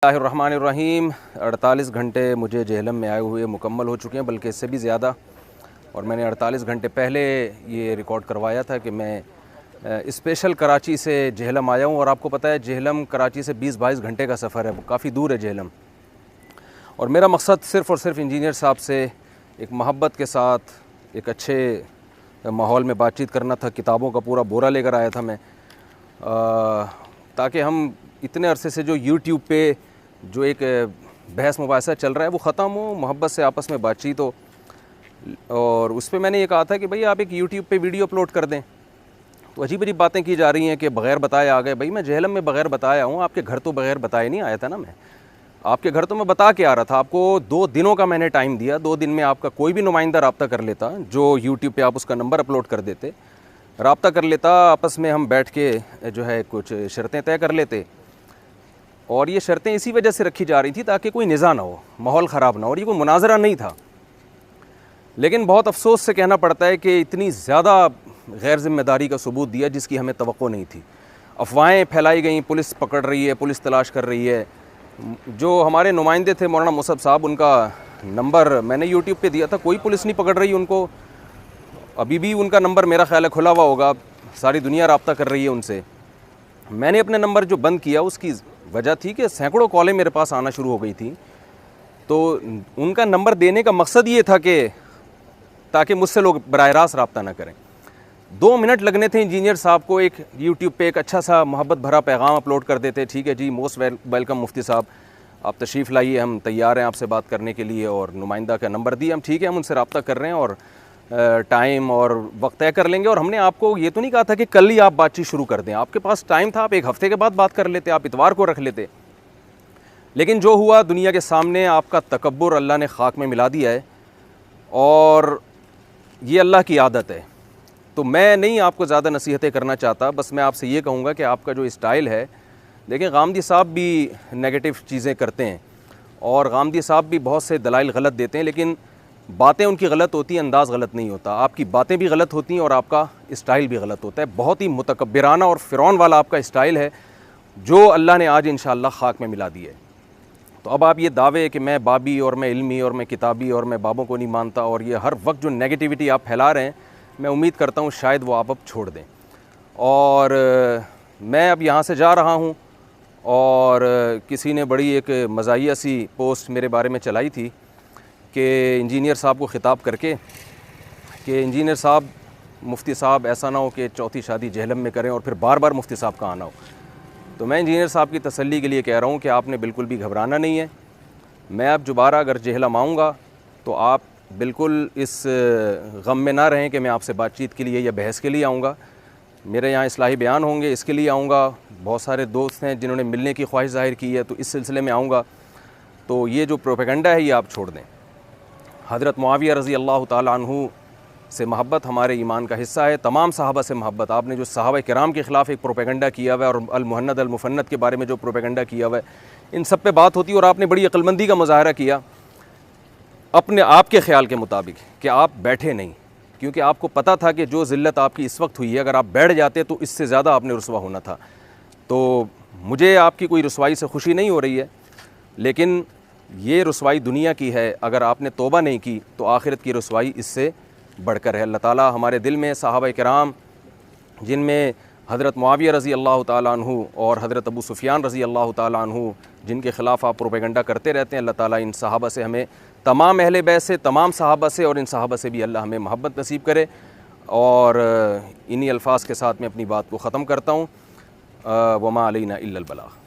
बिस्मिल्लाहिर्रहमानिर्रहीम। 48 घंटे मुझे जेहलम में आए हुए मुकम्मल हो चुके हैं, बल्कि इससे भी ज़्यादा। और मैंने 48 घंटे पहले ये रिकॉर्ड करवाया था कि मैं स्पेशल कराची से जेहलम आया हूँ। और आपको पता है जेहलम कराची से 20-22 घंटे का सफ़र है, काफ़ी दूर है जेहलम। और मेरा मकसद सिर्फ़ और सिर्फ इंजीनियर साहब से एक मोहब्बत के साथ एक अच्छे माहौल में बातचीत करना था। किताबों का पूरा बोरा लेकर आया था मैं, ताकि हम इतने अरसे से जो यूट्यूब पे जो एक बहस मुबाहिसा चल रहा है वो ख़त्म हो, मोहब्बत से आपस में बातचीत हो। और उस पर मैंने ये कहा था कि भाई आप एक यूट्यूब पे वीडियो अपलोड कर दें। तो अजीब अजीब बातें की जा रही हैं कि बग़ैर बताए आ गए। भाई मैं जेहलम में बग़ैर बताया हूँ, आपके घर तो बग़ैर बताए नहीं आया था ना। मैं आपके घर तो मैं बता के आ रहा था। आपको 2 दिनों का मैंने टाइम दिया। 2 दिन में आपका कोई भी नुमाइंदा रब्ता कर लेता, जो यूट्यूब पे आप उसका नंबर अपलोड कर देते, रब्ता कर लेता, आपस में हम बैठ के जो है कुछ शर्तें तय कर लेते। और ये शर्तें इसी वजह से रखी जा रही थी ताकि कोई निज़ा ना हो, माहौल ख़राब ना हो। और ये कोई मुनाजरा नहीं था। लेकिन बहुत अफसोस से कहना पड़ता है कि इतनी ज़्यादा गैर ज़िम्मेदारी का सबूत दिया जिसकी हमें तवक्को नहीं थी। अफवाहें फैलाई गई, पुलिस पकड़ रही है, पुलिस तलाश कर रही है। जो हमारे नुमाइंदे थे मौलाना मुसब साहब, उनका नंबर मैंने यूट्यूब पे दिया था, कोई पुलिस नहीं पकड़ रही उनको। अभी भी उनका नंबर मेरा ख्याल है खुला हुआ होगा, सारी दुनिया रब्ता कर रही है उनसे। मैंने अपने नंबर जो बंद किया उसकी वजह थी कि सैकड़ों कॉलें मेरे पास आना शुरू हो गई थी। तो उनका नंबर देने का मकसद ये था कि ताकि मुझसे लोग बराह रास्त रब्ता ना करें। 2 मिनट लगने थे इंजीनियर साहब को एक यूट्यूब पे एक अच्छा सा मोहब्बत भरा पैगाम अपलोड कर देते। ठीक है जी, मोस्ट वेलकम मुफ्ती साहब, आप तशरीफ़ लाइए, हम तैयार हैं आपसे बात करने के लिए। और नुमाइंदा का नंबर दिए, हम ठीक है, हम उनसे रब्ता कर रहे हैं और टाइम और वक्त तय कर लेंगे। और हमने आपको ये तो नहीं कहा था कि कल ही आप बातचीत शुरू कर दें। आपके पास टाइम था, आप 1 हफ़्ते के बाद बात कर लेते, आप इतवार को रख लेते। लेकिन जो हुआ दुनिया के सामने, आपका तकब्बुर अल्लाह ने खाक में मिला दिया है। और ये अल्लाह की आदत है। तो मैं नहीं आपको ज़्यादा नसीहतें करना चाहता, बस मैं आपसे ये कहूँगा कि आपका जो स्टाइल है, देखें गामदी साहब भी नेगेटिव चीज़ें करते हैं और गामदी साहब भी बहुत से दलाइल गलत देते हैं, लेकिन बातें उनकी गलत होती हैं, अंदाज़ गलत नहीं होता। आपकी बातें भी गलत होती हैं और आपका स्टाइल भी गलत होता है। बहुत ही मुतकब्बिराना और फ़िरौन वाला आपका स्टाइल है, जो अल्लाह ने आज इंशाअल्लाह खाक में मिला दी है। तो अब आप ये दावे कि मैं बाबी और मैं इल्मी और मैं किताबी और मैं बाबों को नहीं मानता, और ये हर वक्त जो नेगेटिविटी आप फैला रहे हैं, मैं उम्मीद करता हूँ शायद वो आप अब छोड़ दें। और मैं अब यहाँ से जा रहा हूँ। और किसी ने बड़ी एक मज़ाहिया सी पोस्ट मेरे बारे में चलाई थी कि इंजीनियर साहब को ख़िताब करके कि इंजीनियर साहब, मुफ्ती साहब ऐसा ना हो कि चौथी शादी जेहलम में करें और फिर बार बार मुफ्ती साहब का आना हो। तो मैं इंजीनियर साहब की तसल्ली के लिए कह रहा हूँ कि आपने बिल्कुल भी घबराना नहीं है। मैं अब दोबारा अगर जेहलम आऊँगा तो आप बिल्कुल इस गम में ना रहें कि मैं आपसे बातचीत के लिए या बहस के लिए आऊँगा। मेरे यहाँ इस्लाही बयान होंगे, इसके लिए आऊँगा। बहुत सारे दोस्त हैं जिन्होंने मिलने की ख्वाहिश ज़ाहिर की है, तो इस सिलसिले में आऊँगा। तो ये जो प्रोपेगेंडा है ये आप छोड़ दें। हज़रत मुआविया रज़ी अल्लाह ताला अन्हु से मोहब्बत हमारे ईमान का हिस्सा है, तमाम सहाबा से मोहब्बत। आपने जो सहाबा किराम के ख़िलाफ़ एक प्रोपेगेंडा किया हुआ है और अल-मुहन्नद अल-मुफ़न्नद के बारे में जो प्रोपेगेंडा किया हुआ है, इन सब पे बात होती है। और आपने बड़ी अक्लमंदी का मुज़ाहरा किया अपने आपके ख़्याल के मुताबिक कि आप बैठे नहीं, क्योंकि आपको पता था कि जो ज़िल्लत आपकी इस वक्त हुई है, अगर आप बैठ जाते तो इससे ज़्यादा आपने रुसवा होना था। तो मुझे आपकी कोई रुसवाई से खुशी नहीं हो रही है, लेकिन ये रुसवाई दुनिया की है। अगर आपने तौबा नहीं की तो आखिरत की रुसवाई इससे बढ़कर है। अल्लाह ताला हमारे दिल में सहाबा किराम, जिनमें हज़रत मुआविया रज़ी अल्लाह ताला अन्हु और हज़रत अबू सुफ़ियान रज़ी अल्लाह ताला अन्हु, जिनके ख़िलाफ़ आप प्रोपेगेंडा करते रहते हैं, अल्लाह ताला इन सहाबा से, हमें तमाम अहले बैत से, तमाम सहाबा से और इन सहाबा से भी अल्लाह हमें मोहब्बत नसीब करे। और इन्हीं अल्फाज के साथ मैं अपनी बात को ख़त्म करता हूँ। वमा अलैना इल्लल बलाग।